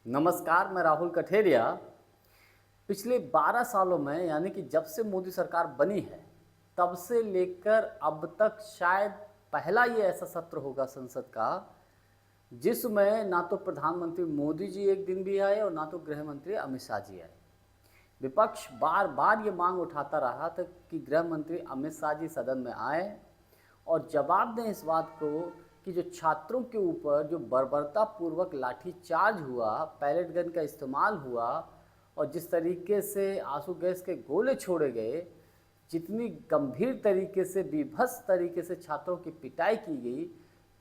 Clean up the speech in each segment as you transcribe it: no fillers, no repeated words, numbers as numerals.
नमस्कार, मैं राहुल कठेरिया। पिछले 12 सालों में यानी कि जब से मोदी सरकार बनी है, तब से लेकर अब तक शायद पहला ये ऐसा सत्र होगा संसद का, जिसमें ना तो प्रधानमंत्री मोदी जी एक दिन भी आए और ना तो गृह मंत्री अमित शाह जी आए। विपक्ष बार बार ये मांग उठाता रहा था कि गृह मंत्री अमित शाह जी सदन में आए और जवाब दें इस बात को कि जो छात्रों के ऊपर जो बर्बरतापूर्वक लाठीचार्ज हुआ, पैलेट गन का इस्तेमाल हुआ और जिस तरीके से आंसू गैस के गोले छोड़े गए, जितनी गंभीर तरीके से बीभत्स तरीके से छात्रों की पिटाई की गई,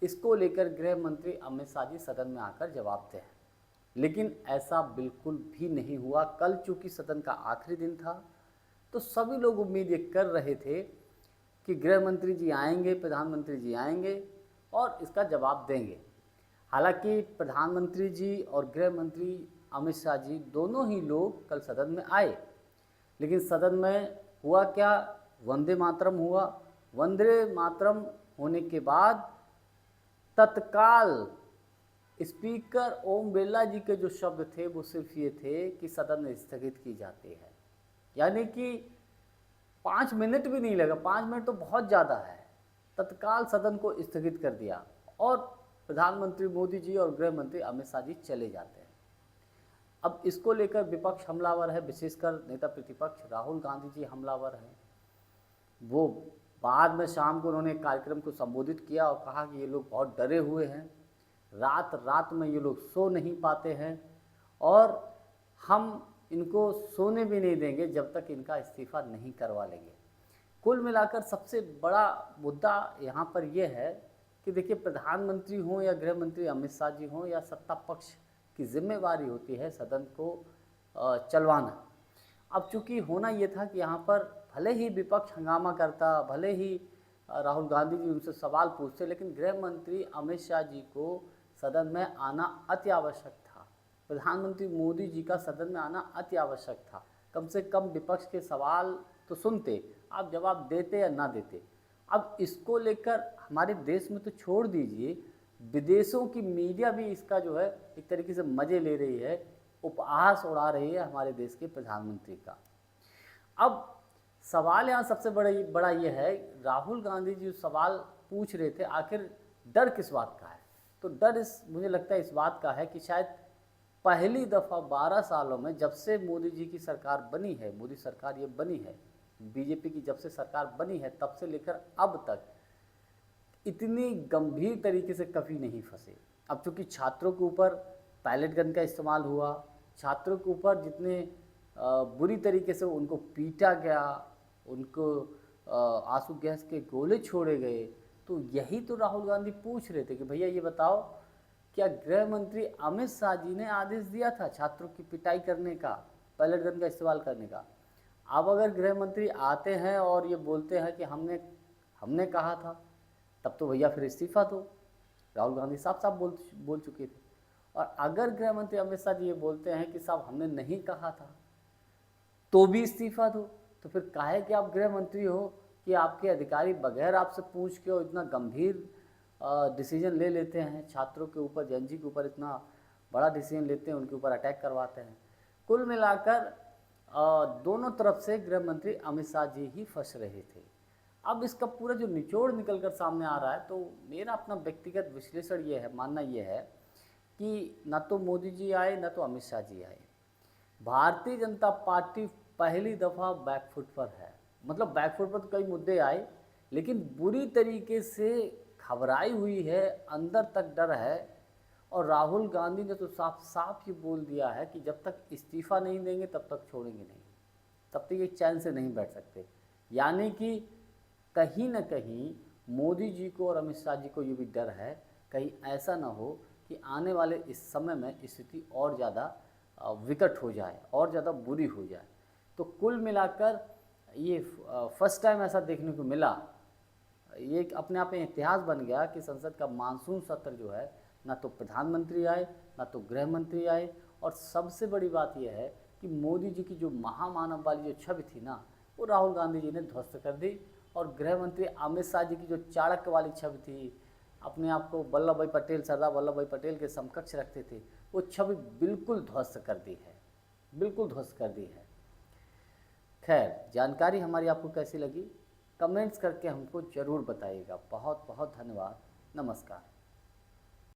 इसको लेकर गृह मंत्री अमित शाह जी सदन में आकर जवाब दें। लेकिन ऐसा बिल्कुल भी नहीं हुआ। कल चूंकि सदन का आखिरी दिन था, तो सभी लोग उम्मीद ये कर रहे थे कि गृह मंत्री जी आएंगे, प्रधानमंत्री जी आएंगे और इसका जवाब देंगे। हालांकि प्रधानमंत्री जी और गृह मंत्री अमित शाह जी दोनों ही लोग कल सदन में आए, लेकिन सदन में हुआ क्या? वंदे मातरम हुआ। वंदे मातरम होने के बाद तत्काल स्पीकर ओम बिरला जी के जो शब्द थे वो सिर्फ ये थे कि सदन स्थगित की जाती है। यानी कि 5 मिनट भी नहीं लगा, 5 मिनट तो बहुत ज़्यादा है। तत्काल सदन को स्थगित कर दिया और प्रधानमंत्री मोदी जी और गृह मंत्री अमित शाह जी चले जाते हैं। अब इसको लेकर विपक्ष हमलावर है, विशेषकर नेता प्रतिपक्ष राहुल गांधी जी हमलावर हैं। वो बाद में शाम को उन्होंने एक कार्यक्रम को संबोधित किया और कहा कि ये लोग बहुत डरे हुए हैं, रात रात में ये लोग सो नहीं पाते हैं और हम इनको सोने भी नहीं देंगे जब तक इनका इस्तीफा नहीं करवा लेंगे। कुल मिलाकर सबसे बड़ा मुद्दा यहाँ पर यह है कि देखिए, प्रधानमंत्री हों या गृह मंत्री अमित शाह जी हों या सत्ता पक्ष की जिम्मेवारी होती है सदन को चलवाना। अब चूंकि होना ये था कि यहाँ पर भले ही विपक्ष हंगामा करता, भले ही राहुल गांधी जी उनसे सवाल पूछते, लेकिन गृह मंत्री अमित शाह जी को सदन में आना अति आवश्यक था। प्रधानमंत्री मोदी जी का सदन में आना अति आवश्यक था। कम से कम विपक्ष के सवाल तो सुनते, आप जवाब देते या ना देते। अब इसको लेकर हमारे देश में तो छोड़ दीजिए, विदेशों की मीडिया भी इसका जो है एक तरीके से मज़े ले रही है, उपहास उड़ा रही है हमारे देश के प्रधानमंत्री का। अब सवाल यहाँ सबसे बड़ा ये है, राहुल गांधी जी सवाल पूछ रहे थे, आखिर डर किस बात का है? तो डर मुझे लगता है इस बात का है कि शायद पहली दफ़ा 12 सालों में जब से मोदी जी की सरकार बनी है, मोदी सरकार ये बनी है, बीजेपी की जब से सरकार बनी है तब से लेकर अब तक इतनी गंभीर तरीके से कभी नहीं फंसे। अब चूँकि छात्रों के ऊपर पैलेट गन का इस्तेमाल हुआ, छात्रों के ऊपर जितने बुरी तरीके से उनको पीटा गया, उनको आंसू गैस के गोले छोड़े गए, तो यही तो राहुल गांधी पूछ रहे थे कि भैया ये बताओ, क्या गृह मंत्री अमित शाह जी ने आदेश दिया था छात्रों की पिटाई करने का, पैलेट गन का इस्तेमाल करने का? अब अगर गृह मंत्री आते हैं और ये बोलते हैं कि हमने कहा था, तब तो भैया फिर इस्तीफा दो। राहुल गांधी साफ साफ बोल चुके थे। और अगर गृह मंत्री अमित शाह जी ये बोलते हैं कि साहब हमने नहीं कहा था, तो भी इस्तीफा दो, तो फिर काहे कि आप गृह मंत्री हो कि आपके अधिकारी बगैर आपसे पूछ के और इतना गंभीर डिसीजन ले लेते हैं छात्रों के ऊपर, जनजी के ऊपर इतना बड़ा डिसीजन लेते हैं, उनके ऊपर अटैक करवाते हैं। कुल मिलाकर दोनों तरफ से गृह मंत्री अमित शाह जी ही फंस रहे थे। अब इसका पूरा जो निचोड़ निकल कर सामने आ रहा है, तो मेरा अपना व्यक्तिगत विश्लेषण ये है, मानना ये है कि ना तो मोदी जी आए ना तो अमित शाह जी आए, भारतीय जनता पार्टी पहली दफ़ा बैकफुट पर है। मतलब बैकफुट पर तो कई मुद्दे आए, लेकिन बुरी तरीके से घबराई हुई है, अंदर तक डर है। और राहुल गांधी ने तो साफ साफ ये बोल दिया है कि जब तक इस्तीफ़ा नहीं देंगे तब तक छोड़ेंगे नहीं, तब तक ये चैन से नहीं बैठ सकते। यानी कि कहीं ना कहीं मोदी जी को और अमित शाह जी को ये भी डर है, कहीं ऐसा ना हो कि आने वाले इस समय में स्थिति और ज़्यादा विकट हो जाए और ज़्यादा बुरी हो जाए। तो कुल मिलाकर ये फर्स्ट टाइम ऐसा देखने को मिला। ये अपने आप में इतिहास बन गया कि संसद का मानसून सत्र जो है, ना तो प्रधानमंत्री आए ना तो गृह मंत्री आए, और सबसे बड़ी बात यह है कि मोदी जी की जो महामानव वाली जो छवि थी ना, वो राहुल गांधी जी ने ध्वस्त कर दी। और गृह मंत्री अमित शाह जी की जो चाणक्य वाली छवि थी, अपने आप को वल्लभ भाई पटेल, सरदार वल्लभ भाई पटेल के समकक्ष रखते थे, वो छवि बिल्कुल ध्वस्त कर दी है, बिल्कुल ध्वस्त कर दी है। खैर, जानकारी हमारी आपको कैसी लगी कमेंट्स करके हमको ज़रूर बताइएगा। बहुत बहुत धन्यवाद। नमस्कार।